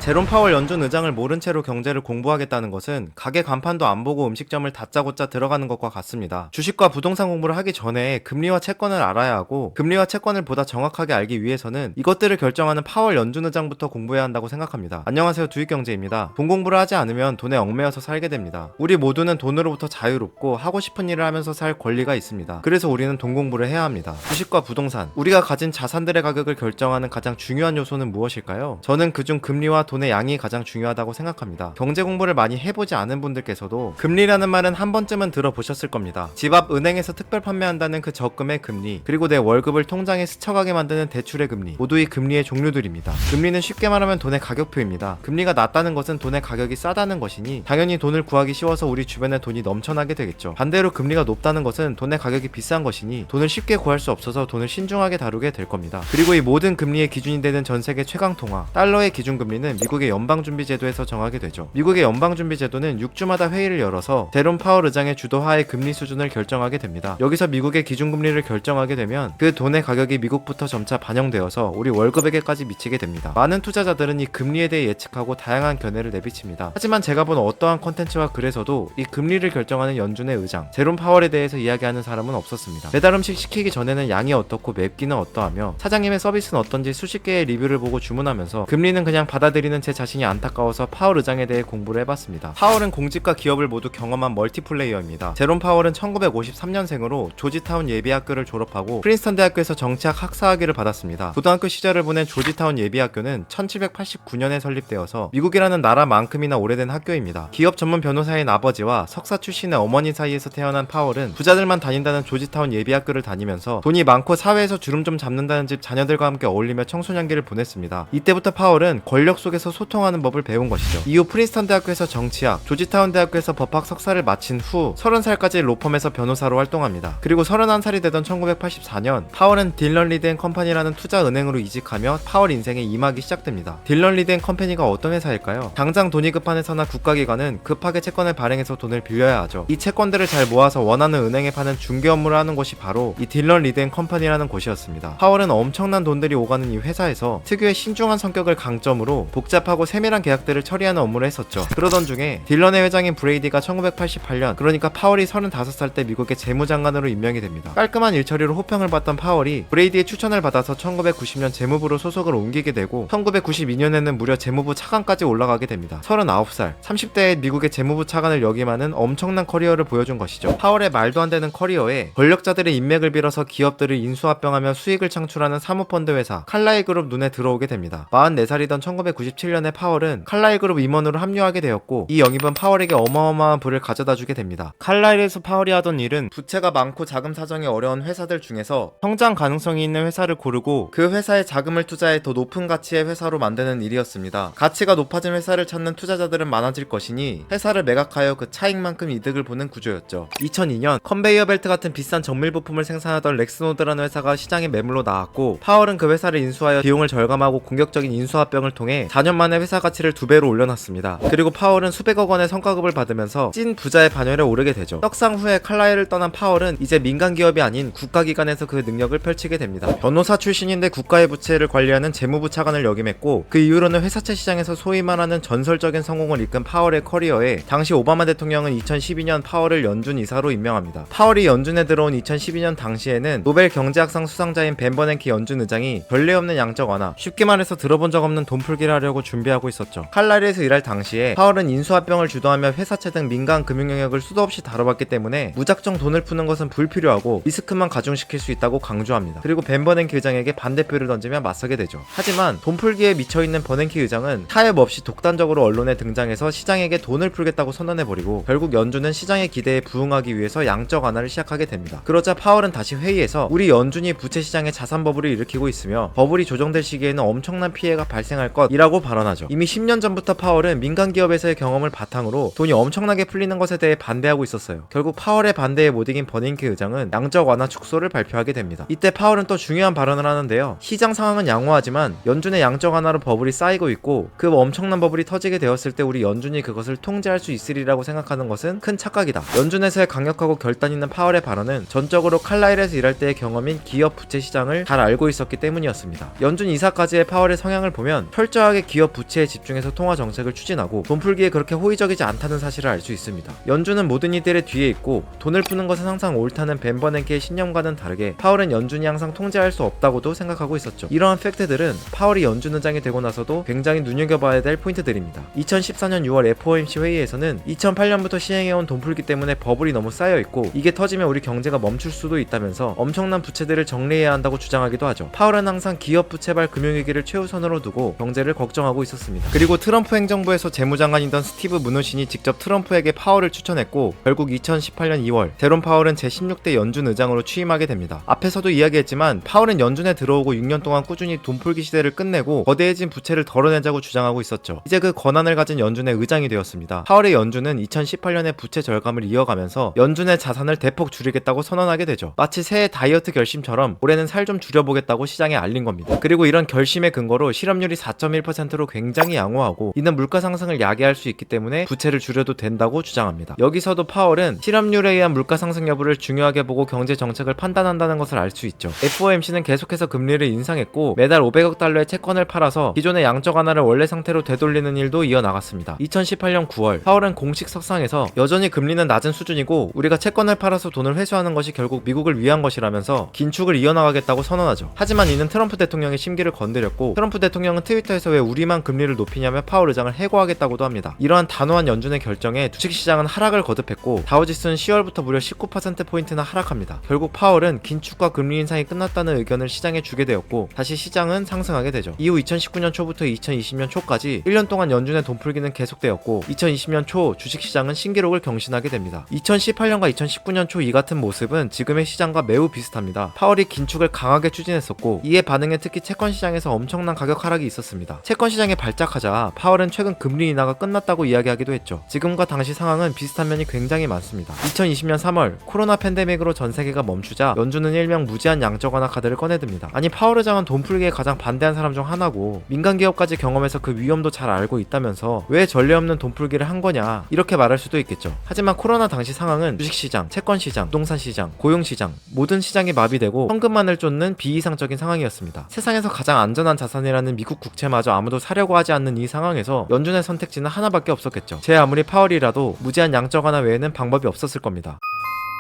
제롬 파월 연준 의장을 모른 채로 경제를 공부하겠다는 것은 가게 간판도 안 보고 음식점을 다짜고짜 들어가는 것과 같습니다. 주식과 부동산 공부를 하기 전에 금리와 채권을 알아야 하고, 금리와 채권을 보다 정확하게 알기 위해서는 이것들을 결정하는 파월 연준 의장부터 공부해야 한다고 생각합니다. 안녕하세요, 두익경제입니다. 돈 공부를 하지 않으면 돈에 얽매여서 살게 됩니다. 우리 모두는 돈으로부터 자유롭고 하고 싶은 일을 하면서 살 권리가 있습니다. 그래서 우리는 돈 공부를 해야 합니다. 주식과 부동산, 우리가 가진 자산들의 가격을 결정하는 가장 중요한 요소는 무엇일까요? 저는 그중 금리와 돈의 양이 가장 중요하다고 생각합니다. 경제 공부를 많이 해보지 않은 분들께서도 금리라는 말은 한 번쯤은 들어보셨을 겁니다. 집 앞 은행에서 특별 판매한다는 그 적금의 금리, 그리고 내 월급을 통장에 스쳐가게 만드는 대출의 금리, 모두 이 금리의 종류들입니다. 금리는 쉽게 말하면 돈의 가격표입니다. 금리가 낮다는 것은 돈의 가격이 싸다는 것이니 당연히 돈을 구하기 쉬워서 우리 주변에 돈이 넘쳐나게 되겠죠. 반대로 금리가 높다는 것은 돈의 가격이 비싼 것이니 돈을 쉽게 구할 수 없어서 돈을 신중하게 다루게 될 겁니다. 그리고 이 모든 금리의 기준이 되는 전 세계 최강 통화, 달러의 기준금리는 미국의 연방준비제도에서 정하게 되죠. 미국의 연방준비제도는 6주마다 회의를 열어서 제롬 파월 의장의 주도하에 금리 수준을 결정하게 됩니다. 여기서 미국의 기준금리를 결정하게 되면 그 돈의 가격이 미국부터 점차 반영되어서 우리 월급에게까지 미치게 됩니다. 많은 투자자들은 이 금리에 대해 예측하고 다양한 견해를 내비칩니다. 하지만 제가 본 어떠한 컨텐츠와 글에서도 이 금리를 결정하는 연준의 의장 제롬 파월에 대해서 이야기하는 사람은 없었습니다. 배달 음식 시키기 전에는 양이 어떻고 맵기는 어떠하며 사장님의 서비스는 어떤지 수십 개의 리뷰를 보고 주문하면서 금리는 그냥 받아들이는 제 자신이 안타까워서 파월 의장에 대해 공부를 해봤습니다. 파월은 공직과 기업을 모두 경험한 멀티플레이어입니다. 제롬 파월은 1953년생으로 조지타운 예비학교를 졸업하고 프린스턴 대학교에서 정치학 학사학위를 받았습니다. 고등학교 시절을 보낸 조지타운 예비학교는 1789년에 설립되어서 미국이라는 나라만큼이나 오래된 학교입니다. 기업 전문 변호사인 아버지와 석사 출신의 어머니 사이에서 태어난 파월은 부자들만 다닌다는 조지타운 예비학교를 다니면서 돈이 많고 사회에서 주름 좀 잡는다는 집 자녀들과 함께 어울리며 청소년기를 보냈습니다. 이때부터 파월은 권력 속에서 소통하는 법을 배운 것이죠. 이후 프린스턴 대학교에서 정치학, 조지타운 대학교에서 법학 석사를 마친 후 30살까지 로펌에서 변호사로 활동합니다. 그리고 31살이 되던 1984년 파월은 딜런 리드 앤 컴퍼니라는 투자 은행으로 이직하며 파월 인생의 2막이 시작됩니다. 딜런 리드 앤 컴퍼니가 어떤 회사일까요? 당장 돈이 급한 회사나 국가기관은 급하게 채권을 발행해서 돈을 빌려야 하죠. 이 채권들을 잘 모아서 원하는 은행에 파는 중개 업무를 하는 곳이 바로 이 딜런 리드 앤 컴퍼니라는 곳이었습니다. 파월은 엄청난 돈들이 오가는 이 회사에서 특유의 신중한 성격을 강점으로 복잡하고 세밀한 계약들을 처리하는 업무를 했었죠. 그러던 중에 딜런의 회장인 브레이디가 1988년, 그러니까 파월이 35살 때 미국의 재무장관으로 임명이 됩니다. 깔끔한 일처리로 호평을 받던 파월이 브레이디의 추천을 받아서 1990년 재무부로 소속을 옮기게 되고 1992년에는 무려 재무부 차관까지 올라가게 됩니다. 39살, 30대에 미국의 재무부 차관을 역임하는 엄청난 커리어를 보여준 것이죠. 파월의 말도 안 되는 커리어에 권력자들의 인맥을 빌어서 기업들을 인수합병하며 수익을 창출하는 사모펀드 회사 칼라일 그룹 눈에 들어오게 됩니다. 44살이던 1997년에 파월은 칼라일 그룹 임원으로 합류하게 되었고 이 영입은 파월에게 어마어마한 부를 가져다 주게 됩니다. 칼라일에서 파월이 하던 일은 부채가 많고 자금 사정이 어려운 회사들 중에서 성장 가능성이 있는 회사를 고르고 그 회사에 자금을 투자해 더 높은 가치의 회사로 만드는 일이었습니다. 가치가 높아진 회사를 찾는 투자자들은 많아질 것이니 회사를 매각하여 그 차익만큼 이득을 보는 구조였죠. 2002년 컨베이어 벨트 같은 비싼 정밀 부품을 생산하던 렉스노드라는 회사가 시장에 매물로 나왔고 파월은 그 회사를 인수하여 비용을 절감하고 공격적인 인수합병을 통해 4년 만에 회사 가치를 2배로 올려놨습니다. 그리고 파월은 수백억 원의 성과급을 받으면서 찐 부자의 반열에 오르게 되죠. 떡상 후에 칼라일을 떠난 파월은 이제 민간 기업이 아닌 국가기관에서 그 능력을 펼치게 됩니다. 변호사 출신인데 국가의 부채를 관리하는 재무부 차관을 역임했고 그 이후로는 회사채 시장에서 소위 말하는 전설적인 성공을 이끈 파월의 커리어에 당시 오바마 대통령은 2012년 파월을 연준 이사로 임명합니다. 파월이 연준에 들어온 2012년 당시에는 노벨 경제학상 수상자인 벤 버냉키 연준 의장이 전례 없는 양적 완화, 쉽게 말해서 들어본 적 없는 돈풀기를 하려고 준비하고 있었죠. 칼라일에서 일할 당시에 파월은 인수합병을 주도하며 회사채 등 민간 금융 영역을 수도 없이 다뤄봤기 때문에 무작정 돈을 푸는 것은 불필요하고 리스크만 가중시킬 수 있다고 강조합니다. 그리고 벤 버냉키 의장에게 반대표를 던지며 맞서게 되죠. 하지만 돈풀기에 미쳐있는 버냉키 의장은 타협 없이 독단적으로 언론에 등장해서 시장에게 돈을 풀겠다고 선언해버리고 결국 연준은 시장의 기대에 부응하기 위해서 양적 완화를 시작하게 됩니다. 그러자 파월은 다시 회의에서 우리 연준이 부채 시장에 자산 버블을 일으키고 있으며 버블이 조정될 시기에는 엄청난 피해가 발생할 것이라고 발언하죠. 이미 10년 전부터 파월은 민간 기업에서의 경험을 바탕으로 돈이 엄청나게 풀리는 것에 대해 반대하고 있었어요. 결국 파월의 반대에 못 이긴 버냉키 의장은 양적 완화 축소를 발표하게 됩니다. 이때 파월은 또 중요한 발언을 하는데요. 시장 상황은 양호하지만 연준의 양적 완화로 버블이 쌓이고 있고 그 엄청난 버블이 터지게 되었을 때 우리 연준이 그것을 통제할 수 있으리라고 생각하는 것은 큰 착각이다. 연준에서의 강력하고 결단 있는 파월의 발언은 전적으로 칼라일에서 일할 때의 경험인 기업 부채 시장을 잘 알고 있었기 때문이었습니다. 연준 이사까지의 파월의 성향을 보면 철저하게 기업 부채에 집중해서 통화 정책을 추진하고 돈 풀기에 그렇게 호의적이지 않다는 사실을 알 수 있습니다. 연준은 모든 이들의 뒤에 있고 돈을 푸는 것은 항상 옳다는 벤버냉키의 신념과는 다르게 파월은 연준이 항상 통제할 수 없다고도 생각하고 있었죠. 이러한 팩트들은 파월이 연준 의장이 되고 나서도 굉장히 눈여겨봐야 될 포인트들입니다. 2014년 6월 FOMC 회의에서는 2008년부터 시행해온 돈 풀기 때문에 버블이 너무 쌓여있고 이게 터지면 우리 경제가 멈출 수도 있다면서 엄청난 부채들을 정리해야 한다고 주장하기도 하죠. 파월은 항상 기업 부채발 금융위기를 최우선으로 두고 경제를 걱정하고 있었습니다. 그리고 트럼프 행정부에서 재무장관이던 스티브 무누신이 직접 트럼프에게 파월을 추천했고 결국 2018년 2월 제롬 파월은 제16대 연준 의장으로 취임하게 됩니다. 앞에서도 이야기했지만 파월은 연준에 들어오고 6년 동안 꾸준히 돈 풀기 시대를 끝내고 거대해진 부채를 덜어내자고 주장하고 있었죠. 이제 그 권한을 가진 연준의 의장이 되었습니다. 파월의 연준은 2018년에 부채 절감을 이어가면서 연준의 자산을 대폭 줄이겠다고 선언하게 되죠. 마치 새해 다이어트 결심처럼 올해는 살 좀 줄여보겠다고 시장에 알린 겁니다. 그리고 이런 결심의 근거로 실업률이 4.1%로 굉장히 양호하고 이는 물가 상승을 야기할 수 있기 때문에 부채를 줄여도 된다고 주장합니다. 여기서도 파월은 실업률에 의한 물가 상승 여부를 중요하게 보고 경제 정책을 판단한다는 것을 알 수 있죠. FOMC는 계속해서 금리를 인상했고 매달 500억 달러의 채권을 팔아서 기존의 양적 완화를 원래 상태로 되돌리는 일도 이어나갔습니다. 2018년 9월 파월은 공식 석상에서 여전히 금리는 낮은 수준이고 우리가 채권을 팔아서 돈을 회수하는 것이 결국 미국을 위한 것이라면서 긴축을 이어나가겠다고 선언하죠. 하지만 이는 트럼프 대통령의 심기를 건드렸고 트럼프 대통령은 트위터에서 왜 우리만 금리를 높이냐며 파월 의장을 해고하겠다고도 합니다. 이러한 단호한 연준의 결정에 주식시장은 하락을 거듭했고 다우지수는 10월부터 무려 19%포인트나 하락합니다. 결국 파월은 긴축과 금리 인상이 끝났다는 의견을 시장에 주게 되었고 다시 시장은 상승하게 되죠. 이후 2019년 초부터 2020년 초까지 1년 동안 연준의 돈 풀기는 계속되었고 2020년 초 주식시장은 신기록을 경신하게 됩니다. 2018년과 2019년 초 이 같은 모습은 지금의 시장과 매우 비슷합니다. 파월이 긴축을 강하게 추진했었고 이에 반응해 특히 채권 시장에서 엄청난 가격 하락이 있었습니다. 채권 시장에 발작하자 파월은 최근 금리 인하가 끝났다고 이야기하기도 했죠. 지금과 당시 상황은 비슷한 면이 굉장히 많습니다. 2020년 3월 코로나 팬데믹으로 전 세계가 멈추자 연준은 일명 무제한 양적 완화 카드를 꺼내듭니다. 아니 파월 의장은 돈 풀기에 가장 반대한 사람 중 하나고 민간 기업까지 경험해서 그 위험도 잘 알고 있다면서 왜 전례 없는 돈 풀기를 한 거냐 이렇게 말할 수도 있겠죠. 하지만 코로나 당시 상황은 주식시장, 채권시장, 부동산시장, 고용시장 모든 시장이 마비되고 현금만을 쫓는 비이상적인 상황이었습니다. 세상에서 가장 안전한 자산이라는 미국 국채마저 아무도 사려고 하지 않는 이 상황에서 연준의 선택지는 하나밖에 없었겠죠. 제 아무리 파월이라도 무제한 양적 완화 외에는 방법이 없었을 겁니다.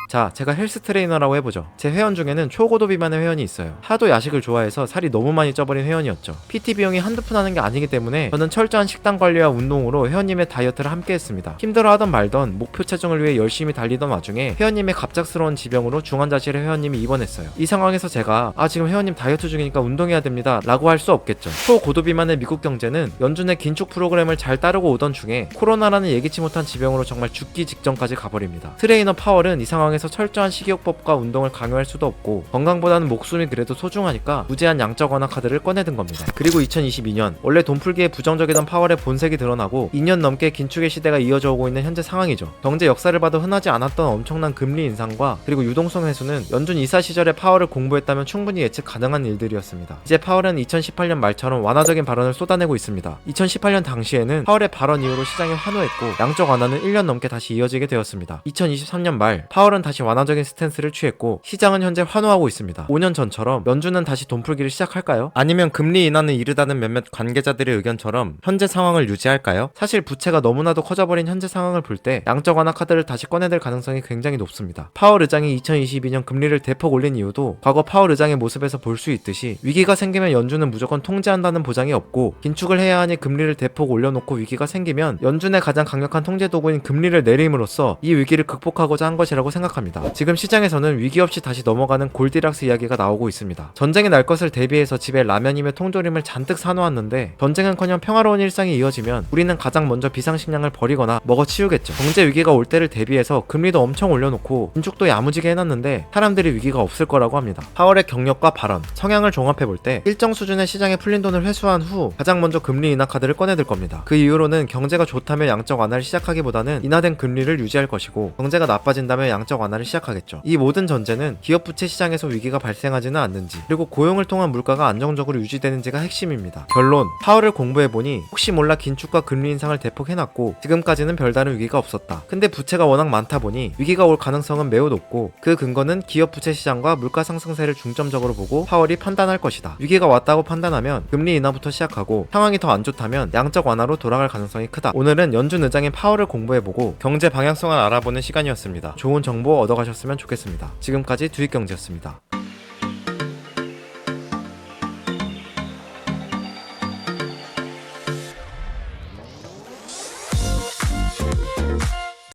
자, 제가 헬스 트레이너라고 해보죠. 제 회원 중에는 초고도 비만의 회원이 있어요. 하도 야식을 좋아해서 살이 너무 많이 쪄버린 회원이었죠. PT 비용이 한두 푼 하는 게 아니기 때문에 저는 철저한 식단 관리와 운동으로 회원님의 다이어트를 함께 했습니다. 힘들어하던 말던 목표 체중을 위해 열심히 달리던 와중에 회원님의 갑작스러운 지병으로 중환자실에 회원님이 입원했어요. 이 상황에서 제가 지금 회원님 다이어트 중이니까 운동해야 됩니다 라고 할 수 없겠죠. 초고도 비만의 미국 경제는 연준의 긴축 프로그램을 잘 따르고 오던 중에 코로나라는 예기치 못한 지병으로 정말 죽기 직전까지 가버립니다. 트레이너 파월은 이 상황에서 철저한 식이요법과 운동을 강요할 수도 없고 건강보다는 목숨이 그래도 소중하니까 무제한 양적 완화 카드를 꺼내든 겁니다. 그리고 2022년 원래 돈 풀기에 부정적이던 파월의 본색이 드러나고 2년 넘게 긴축의 시대가 이어져 오고 있는 현재 상황이죠. 경제 역사를 봐도 흔하지 않았던 엄청난 금리 인상과 그리고 유동성 회수는 연준 이사 시절에 파월을 공부했다면 충분히 예측 가능한 일들이었습니다. 이제 파월은 2018년 말처럼 완화적인 발언을 쏟아내고 있습니다. 2018년 당시에는 파월의 발언 이후로 시장이 환호했고 양적 완화는 1년 넘게 다시 이어지게 되었습니다. 2023년 말 파월은 다시 완화적인 스탠스를 취했고 시장은 현재 환호하고 있습니다. 5년 전처럼 연준은 다시 돈 풀기를 시작할까요? 아니면 금리 인하는 이르다는 몇몇 관계자들의 의견처럼 현재 상황을 유지할까요? 사실 부채가 너무나도 커져버린 현재 상황을 볼 때 양적 완화 카드를 다시 꺼내들 가능성이 굉장히 높습니다. 파월 의장이 2022년 금리를 대폭 올린 이유도 과거 파월 의장의 모습에서 볼 수 있듯이 위기가 생기면 연준은 무조건 통제한다는 보장이 없고 긴축을 해야 하니 금리를 대폭 올려놓고 위기가 생기면 연준의 가장 강력한 통제 도구인 금리를 내림으로써 이 위기를 극복하고자 한 것이라고 생각합니다. 지금 시장에서는 위기 없이 다시 넘어가는 골디락스 이야기가 나오고 있습니다. 전쟁이 날 것을 대비해서 집에 라면이며 통조림을 잔뜩 사놓았는데 전쟁은커녕 평화로운 일상이 이어지면 우리는 가장 먼저 비상식량을 버리거나 먹어치우겠죠. 경제 위기가 올 때를 대비해서 금리도 엄청 올려놓고 긴축도 야무지게 해놨는데 사람들이 위기가 없을 거라고 합니다. 파월의 경력과 발언, 성향을 종합해볼 때 일정 수준의 시장에 풀린 돈을 회수한 후 가장 먼저 금리 인하 카드를 꺼내들 겁니다. 그 이후로는 경제가 좋다며 양적 완화를 시작하기보다는 인하된 금리를 유지할 것이고 경제가 나빠진다며 양적 양적 완화를 시작하겠죠. 이 모든 전제는 기업 부채 시장에서 위기가 발생하지는 않는지, 그리고 고용을 통한 물가가 안정적으로 유지되는지가 핵심입니다. 결론, 파월을 공부해보니 혹시 몰라 긴축과 금리 인상을 대폭 해놨고 지금까지는 별다른 위기가 없었다. 근데 부채가 워낙 많다 보니 위기가 올 가능성은 매우 높고, 그 근거는 기업 부채 시장과 물가 상승세를 중점적으로 보고 파월이 판단할 것이다. 위기가 왔다고 판단하면 금리 인하부터 시작하고, 상황이 더 안 좋다면 양적 완화로 돌아갈 가능성이 크다. 오늘은 연준 의장인 파월을 공부해보고 경제 방향성을 알아보는 시간이었습니다. 좋은 정보 얻어가셨으면 좋겠습니다. 지금까지 두익경제였습니다.